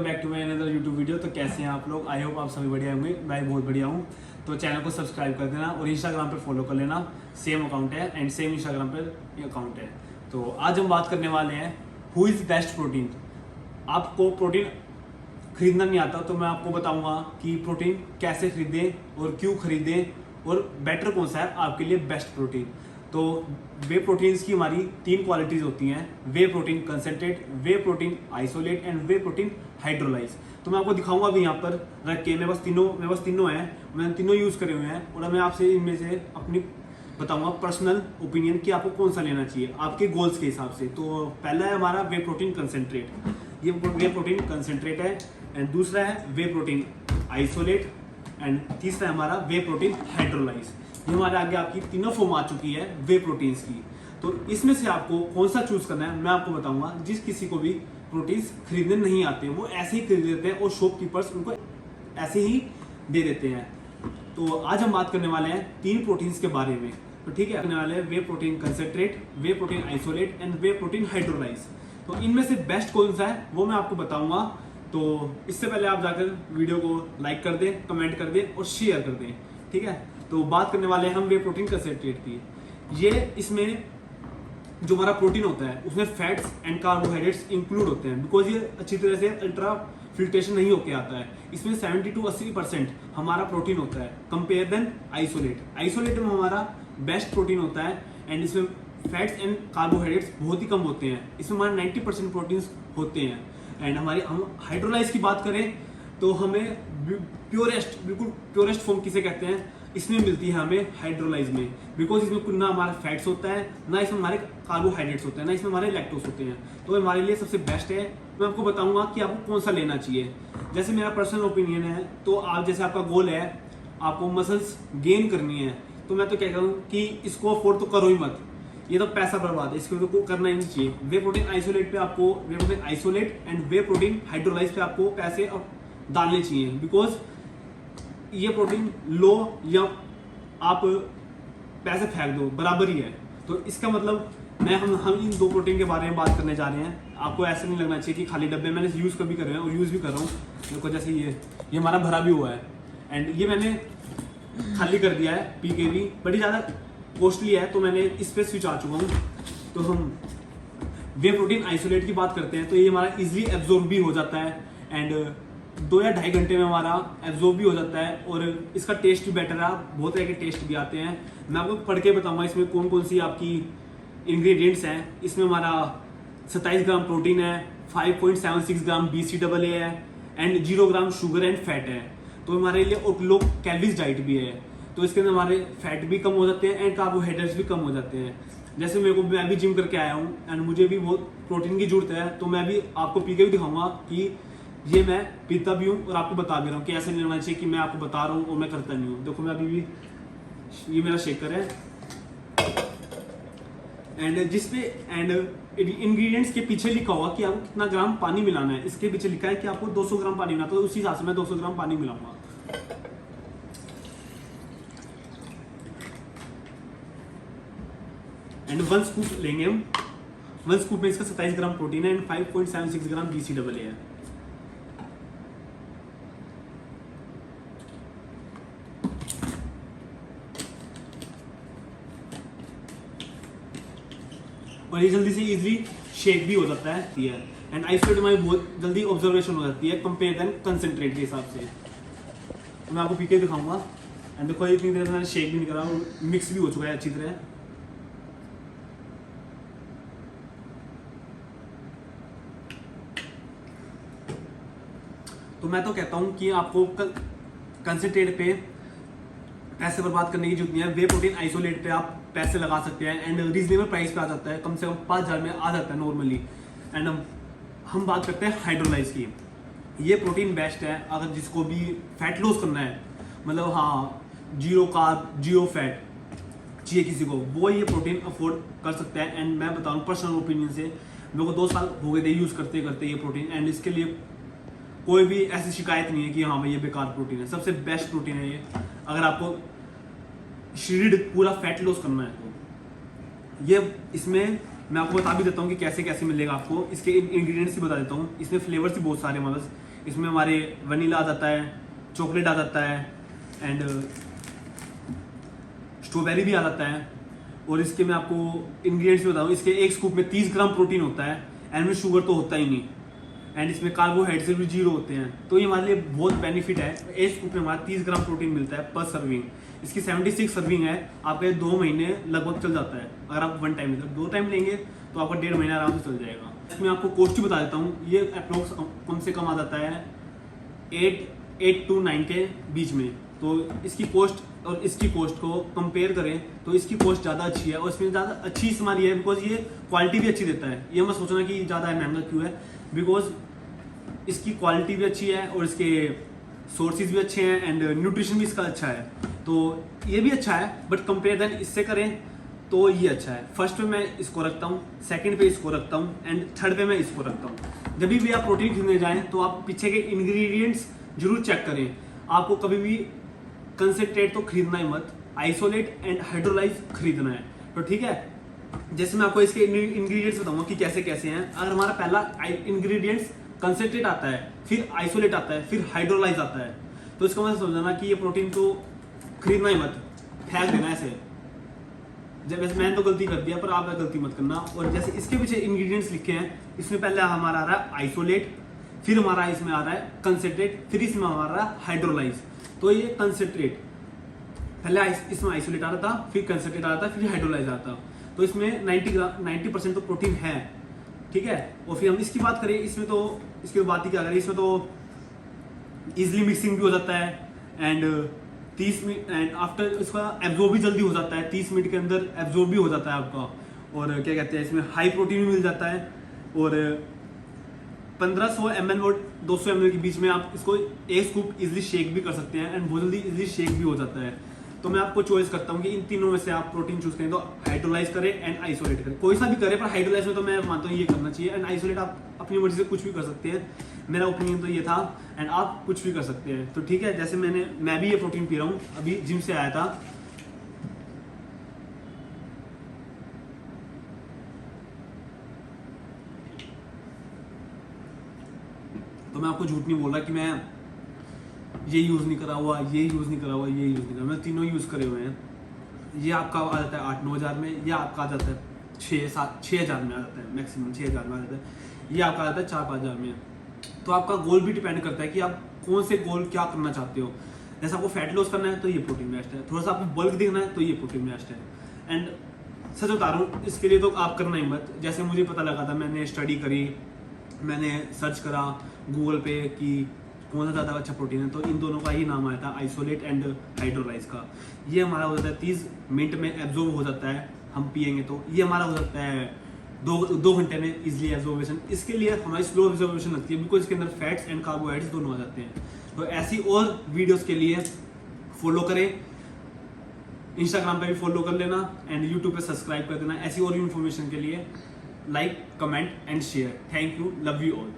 Back to my another YouTube video. तो कैसे हैं आप लोग? आई होप आप सभी बढ़िया होंगे। मैं बहुत बढ़िया हूँ। तो चैनल को सब्सक्राइब कर देना और इंस्टाग्राम पे फॉलो कर लेना। सेम अकाउंट है एंड सेम इंस्टाग्राम पे अकाउंट है। तो आज हम बात करने वाले हैं हु इज़ बेस्ट प्रोटीन। आपको प्रोटीन खरीदना नहीं आता तो मैं आपको बताऊंगा कि प्रोटीन कैसे खरीदें और क्यों खरीदें और बेटर कौन सा है आपके लिए बेस्ट प्रोटीन। तो वे प्रोटीन्स की हमारी 3 क्वालिटीज होती हैं: whey protein concentrate, whey protein isolate and whey protein hydrolyse. तो मैं आपको दिखाऊंगा अभी यहाँ पर रख के। मेरे पास तीनों हैं, मैंने तीनों यूज़ करे हुए हैं और मैं आपसे इनमें से अपनी बताऊंगा पर्सनल ओपिनियन कि आपको कौन सा लेना चाहिए आपके गोल्स के हिसाब से। तो पहला है हमारा वे प्रोटीन कंसेंट्रेट, ये वे प्रोटीन कंसेंट्रेट है। एंड दूसरा है वे प्रोटीन आइसोलेट एंड तीसरा है हमारा वे प्रोटीन हाइड्रोलाइज। ये हमारे आगे आपकी तीनों फॉर्म आ चुकी है वे प्रोटीन्स की। तो इसमें से आपको कौन सा चूज करना है मैं आपको बताऊंगा। जिस किसी को भी प्रोटीन्स खरीदने नहीं आते वो ऐसे ही खरीद लेते हैं और शॉपकीपर्स उनको ऐसे ही दे देते हैं। तो आज हम बात करने वाले हैं 3 प्रोटीन्स के बारे में। तो ठीक है, करने वाले हैं whey protein concentrate, whey protein isolate and whey protein hydrolyse. तो इनमें से बेस्ट कौन सा है वो मैं आपको बताऊंगा। तो इससे पहले आप जाकर वीडियो को लाइक कर दें, कमेंट कर दें और शेयर कर दें। ठीक है, तो बात करने वाले हैं हम वे प्रोटीन कंसेंट्रेट की। ये इसमें जो हमारा प्रोटीन होता है उसमें फैट्स एंड कार्बोहाइड्रेट्स इंक्लूड होते हैं, बिकॉज ये अच्छी तरह से अल्ट्रा फिल्ट्रेशन नहीं होके आता है। इसमें 70 to 80% हमारा प्रोटीन होता है कंपेयर देन आइसोलेट। आइसोलेट में हमारा बेस्ट प्रोटीन होता है एंड इसमें फैट्स एंड कार्बोहाइड्रेट्स बहुत ही कम होते हैं। इसमें हमारे 90% प्रोटीन्स होते हैं। एंड हम हाइड्रोलाइज की बात करें तो हमें प्योरेस्ट, बिल्कुल प्योरेस्ट फॉर्म किसे कहते हैं, इसमें मिलती है हमें हाइड्रोलाइज में। बिकॉज इसमें ना हमारा फैट्स होता है, ना इसमें हमारे कार्बोहाइड्रेट्स होते हैं, ना इसमें हमारे लैक्टोस होते हैं। तो हमारे लिए सबसे बेस्ट है। मैं आपको बताऊंगा कि आपको कौन सा लेना चाहिए। जैसे मेरा पर्सनल ओपिनियन है, तो आप जैसे आपका गोल है आपको मसल्स गेन करनी है, तो मैं तो कहता हूँ कि इसको अफोर्ड तो करो ही मत। ये तो पैसा बर्बाद है, इसको तो करना ही नहीं चाहिए। वे प्रोटीन आइसोलेट पे आपको, whey protein isolate and whey protein hydrolyse पे आपको पैसे डालने चाहिए। बिकॉज ये प्रोटीन लो या आप पैसे फेंक दो बराबर ही है। तो इसका मतलब हम इन 2 प्रोटीन के बारे में बात करने जा रहे हैं। आपको ऐसे नहीं लगना चाहिए कि खाली डब्बे, मैंने यूज़ कभी कर रहे हैं और यूज़ भी कर रहा हूँ। देखो जैसे ये हमारा भरा भी हुआ है एंड ये मैंने खाली कर दिया है पी के भी, बड़ी ज़्यादा कॉस्टली है तो मैंने इस पर स्विच आ चुका हूँ। तो हम वे प्रोटीन आइसोलेट की बात करते हैं तो ये हमारा इजीली एब्जॉर्ब भी हो जाता है एंड 2 या 2.5 घंटे में हमारा एब्जॉर्ब भी हो जाता है और इसका टेस्ट भी बेटर है। बहुत तरह के टेस्ट भी आते हैं, मैं आपको पढ़ के बताऊंगा इसमें कौन कौन सी आपकी इंग्रेडिएंट्स हैं। इसमें हमारा 27 ग्राम प्रोटीन है, 5.76 ग्राम BCAA है and 0 gram sugar and fat है। तो हमारे लिए और लो कैलोरीज डाइट भी है। तो इसके अंदर हमारे फैट भी कम हो जाते हैं एंड कार्बोहाइड्रेट्स भी कम हो जाते हैं। जैसे मैं भी जिम करके आया हूँ एंड मुझे भी बहुत प्रोटीन की जरूरत है, तो मैं भी आपको पी के भी दिखाऊंगा कि ये मैं पीता भी हूँ और आपको बता भी रहा हूँ कि ऐसे नहीं लेना चाहिए कि मैं आपको बता रहा हूँ और मैं करता नहीं हूँ। देखो मैं अभी भी, ये मेरा शेकर है एंड जिसपे एंड इंग्रेडिएंट्स के पीछे लिखा होगा कि आपको कितना ग्राम पानी मिलाना है। इसके पीछे लिखा है कि आपको 200 ग्राम पानी मिलाना, तो उसी हिसाब से मैं 200 ग्राम पानी मिलाऊंगा। एंड 1 स्कूप लेंगे हम। 1 स्कूप में इसका 27 ग्राम प्रोटीन है एंड 5.76 ग्राम BCAA है। और ये जल्दी से इजीली शेक भी हो जाता है एंड आइसोलेट में बहुत जल्दी ऑब्जर्वेशन हो जाती है कंपेयर देन कंसेंट्रेट के हिसाब से। तो मैं आपको पी के दिखाऊंगा एंड देखो इतनी देर मैंने शेक भी नहीं करा और मिक्स भी हो चुका है अच्छी तरह। तो मैं तो कहता हूँ कि आपको कंसेंट्रेट पे पैसे बर्बाद करने की जरूरत नहीं है। वे प्रोटीन आइसोलेट पे आप पैसे लगा सकते हैं एंड रीजनेबल प्राइस पे आ जाता है, कम से कम 5,000 में आ जाता है नॉर्मली। एंड हम बात करते हैं हाइड्रोलाइज की। ये प्रोटीन बेस्ट है अगर जिसको भी फैट लॉस करना है, मतलब हाँ 0 कार्ब 0 फैट चाहिए किसी को, वो ये प्रोटीन अफोर्ड कर सकता है। एंड मैं बताऊँ पर्सनल ओपिनियन से, मेरे को 2 साल हो गए थे यूज़ करते करते ये प्रोटीन एंड इसके लिए कोई भी ऐसी शिकायत नहीं है कि हाँ भाई ये बेकार प्रोटीन है। सबसे बेस्ट प्रोटीन है ये अगर आपको श्रीड पूरा फैट लॉस करना है तो। ये इसमें मैं आपको बता भी देता हूँ कि कैसे कैसे मिलेगा आपको। इसके इंग्रेडिएंट्स भी बता देता हूँ। इसमें फ्लेवर्स भी बहुत सारे, मतलब इसमें हमारे वनीला आ जाता है, चॉकलेट आ जाता है एंड स्ट्रॉबेरी भी आ जाता है। और इसके मैं आपको इंग्रेडिएंट्स भी बताऊँ, इसके एक स्कूप में 30 ग्राम प्रोटीन होता है एंड में शुगर तो होता ही नहीं एंड इसमें कार्बोहाइड्रेट भी 0 होते हैं। तो ये हमारे लिए बहुत बेनिफिट है। एक स्कूप में हमारा 30 ग्राम प्रोटीन मिलता है पर सर्विंग। इसकी 76 सर्विंग है, आपके 2 महीने लगभग चल जाता है। अगर आप 1 टाइम लेते 2 टाइम लेंगे तो आपका 1.5 महीना आराम से चल जाएगा। इसमें आपको कॉस्ट ही बता देता हूँ, ये अप्रोक्स कम से कम आ जाता है 8 to 9 के बीच में। तो इसकी कॉस्ट और इसकी कॉस्ट को कंपेयर करें तो इसकी कॉस्ट ज़्यादा अच्छी है और इसमें ज़्यादा अच्छी हमारी है बिकॉज ये क्वालिटी भी अच्छी देता है। ये मत सोचना कि ज़्यादा महंगा क्यों है, बिकॉज इसकी क्वालिटी भी अच्छी है और इसके सोर्सेज भी अच्छे हैं एंड न्यूट्रिशन भी इसका अच्छा है। तो ये भी अच्छा है बट कंपेयर देन इससे करें तो ये अच्छा है। फर्स्ट पे मैं इसको रखता हूँ, सेकंड पे इसको रखता हूँ एंड थर्ड पे मैं इसको रखता हूँ। जब भी आप प्रोटीन खरीदने जाएं तो आप पीछे के इंग्रेडिएंट्स जरूर चेक करें। आपको कभी भी कंसेंट्रेट तो खरीदना ही मत, आइसोलेट एंड हाइड्रोलाइज खरीदना है। तो ठीक है, जैसे मैं आपको इसके इंग्रेडिएंट्स बताऊंगा कि कैसे कैसे हैं। अगर हमारा पहला इंग्रेडिएंट्स कंसेंट्रेट आता है, फिर आइसोलेट आता है, फिर हाइड्रोलाइज आता है, तो इसका मतलब समझना कि ये प्रोटीन तो खरीदना ही मत, फेंक देना ऐसे। जब वैसे मैंने तो गलती कर दिया पर आप गलती मत करना। और जैसे इसके पीछे इंग्रेडिएंट्स लिखे हैं, इसमें पहले हमारा आ रहा है आइसोलेट, फिर हमारा इसमें आ रहा है कंसेंट्रेट, फिर इसमें हमारा आ रहा है हाइड्रोलाइज। तो ये कंसेंट्रेट पहले इसमें आइसोलेट आ रहा था, फिर कंसेंट्रेट आ रहा था, फिर हाइड्रोलाइज आ रहा था। तो इसमें 90% तो प्रोटीन है, ठीक है। और फिर हम इसकी बात करें, इसमें तो इसकी बात ही क्या करें, इसमें तो इजिली मिक्सिंग भी हो जाता है एंड 30 मिनट एंड आफ्टर इसका एब्जॉर्ब भी जल्दी हो जाता है, 30 मिनट के अंदर एब्जॉर्ब भी हो जाता है आपका। और क्या कहते हैं, इसमें हाई प्रोटीन भी मिल जाता है और 1500 ml और 200 ml के बीच में आप इसको एक स्कूप इजिली शेक भी कर सकते हैं एंड बहुत जल्दी इजिली शेक भी हो जाता है। तो मैं आपको चॉइस करता हूँ कि इन तीनों में से आप प्रोटीन चूज करें, तो हाइड्रोलाइज करें एंड आइसोलेट करें, कोई सा भी करें, पर हाइड्रोलाइज में तो मैं मानता हूँ ये करना चाहिए एंड आइसोलेट आप अपनी मर्जी से कुछ भी कर सकते हैं। मेरा ओपिनियन तो ये था एंड आप कुछ भी कर सकते हैं। तो ठीक है, जैसे मैं भी ये प्रोटीन पी रहा हूँ, अभी जिम से आया था। तो मैं आपको झूठ नहीं बोल रहा कि मैं ये यूज़ नहीं करा हुआ, ये यूज़ नहीं करा हुआ, ये यूज़ नहीं करा, मैं तीनों यूज़ करे हुए हैं। ये आपका आ जाता है 8-9 हज़ार में, या आपका आ जाता है 6 हज़ार में आ जाता है, मैक्सिमम 6 हज़ार में आ जाता है। ये आपका आ जाता है 4-5 हज़ार में। तो आपका गोल भी डिपेंड करता है कि आप कौन से गोल क्या करना चाहते हो। जैसे आपको फैट लॉस करना है तो ये प्रोटीन बेस्ट है, थोड़ा सा आपको बल्क दिखना है तो ये प्रोटीन बेस्ट है। एंड सच बता रहा हूँ, इसके लिए तो आप करना ही मत। जैसे मुझे पता लगा था, मैंने स्टडी करी, मैंने सर्च करा गूगल पे कि कौन सा ज़्यादा अच्छा प्रोटीन है, तो इन दोनों का ही नाम आया था, आइसोलेट एंड हाइड्रोलाइज का। ये हमारा हो जाता है 30 मिनट में एब्जॉर्ब हो जाता है, हम पियेंगे तो। ये हमारा हो सकता है 2 घंटे में इजिली एब्जॉर्बेशन। इसके लिए हमारी स्लो एब्जॉर्बेशन लगती है बिकॉज इसके अंदर फैट्स एंड कार्बोहाइड्रेट्स दोनों आ जाते हैं। तो ऐसी और वीडियोज़ के लिए फॉलो करें, इंस्टाग्राम पे भी फॉलो कर लेना एंड यूट्यूब पे सब्सक्राइब कर देना। ऐसी और इन्फॉर्मेशन के लिए like, comment and share. Thank you, love you all.